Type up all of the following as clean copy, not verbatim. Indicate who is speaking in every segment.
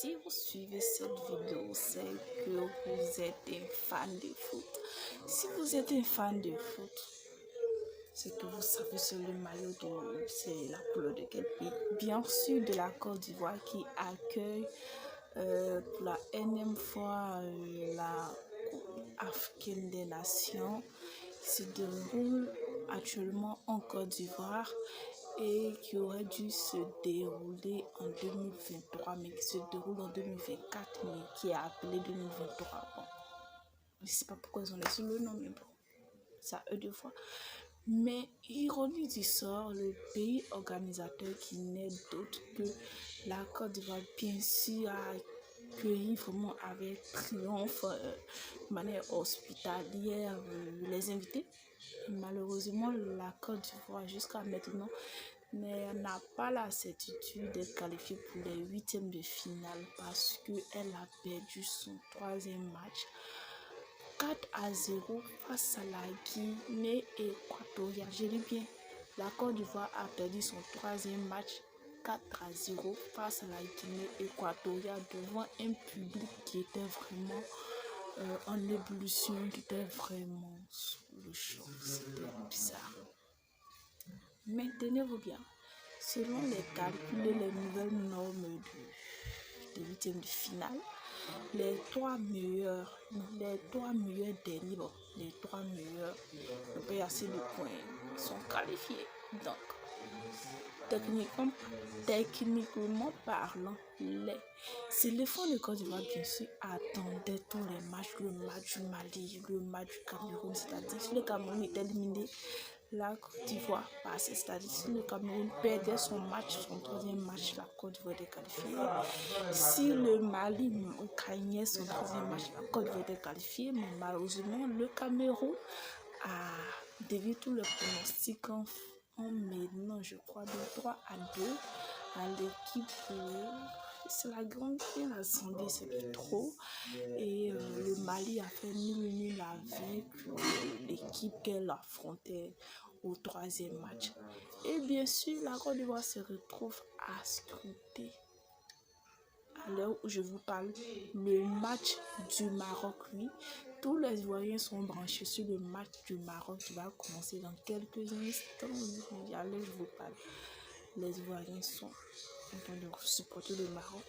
Speaker 1: Si vous suivez cette vidéo, c'est que vous êtes un fan de foot. Si vous êtes un fan de foot, c'est que vous savez c'est le maillot c'est la couleur de quel pays. Bien sûr de la Côte d'Ivoire qui accueille pour la énième fois la Coupe africaine des nations se déroule actuellement en Côte d'Ivoire et qui aurait dû se dérouler en 2023 mais qui se déroule en 2024 mais qui est appelé 2023. Bon, je ne sais pas pourquoi ils ont laissé le nom, mais bon, ça eux deux fois. Mais ironie du sort, le pays organisateur qui n'est d'autre que la Côte d'Ivoire, bien sûr, a accueilli vraiment avec triomphe, de manière hospitalière, les invités. Malheureusement, la Côte d'Ivoire, jusqu'à maintenant, n'a pas la certitude d'être qualifiée pour les huitièmes de finale parce qu'elle a perdu son troisième match 4-0 face à la Guinée équatoriale. Je dis bien, la Côte d'Ivoire a perdu son troisième match 4-0 face à la Guinée équatoriale devant un public qui était vraiment en ébullition, qui était vraiment sous le choc. C'était bizarre. Maintenez-vous bien. Selon les calculs et les nouvelles normes de huitième de finale, les trois meilleurs derniers, bon, les trois meilleurs n'ont pas eu assez de points, sont qualifiés. Donc, techniquement parlant, les éléphants de Côte d'Ivoire, bien sûr, attendaient tous les matchs, le match du Mali, le match du Cameroun, c'est-à-dire si le Cameroun était éliminé, la Côte d'Ivoire passait, c'est-à-dire si le Cameroun perdait son match, son troisième match, la Côte d'Ivoire était qualifiée. Si le Mali gagnait son troisième match, la Côte d'Ivoire était qualifiée, mais malheureusement, le Cameroun a dévié tous les pronostics en menant, je crois, de 3-2 à l'équipe. C'est la grande incendie, c'est plus trop. Et le Mali a fait nul avec l'équipe qu'elle affrontait au troisième match. Et bien sûr, la Côte d'Ivoire se retrouve à scruter. À l'heure où je vous parle, le match du Maroc, oui. Tous les Ivoiriens sont branchés sur le match du Maroc qui va commencer dans quelques instants. À l'heure où je vous parle, les Ivoiriens sont en train de supporter le Maroc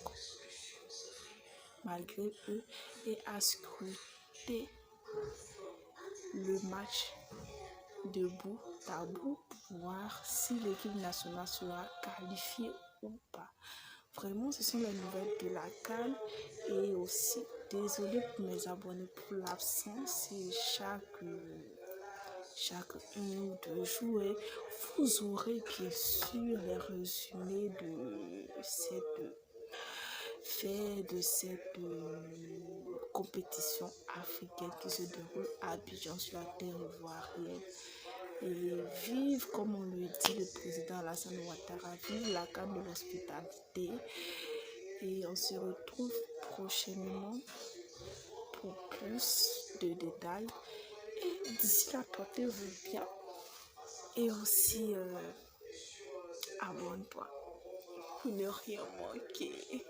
Speaker 1: malgré eux et à scruter le match de bout à bout pour voir si l'équipe nationale sera qualifiée ou pas. Vraiment, ce sont les nouvelles de la CAN et aussi, désolé pour mes abonnés pour l'absence et chaque 1 ou 2 jours, vous aurez bien sûr les résumés de cette compétition africaine qui se déroule à Abidjan sur la terre ivoirienne. Et vive, comme on le dit, le président Alassane Ouattara, vive la CAN de l'hospitalité. Et on se retrouve prochainement pour plus de détails. Et d'ici là, portez-vous bien. Et aussi, abonne-toi pour ne rien manquer.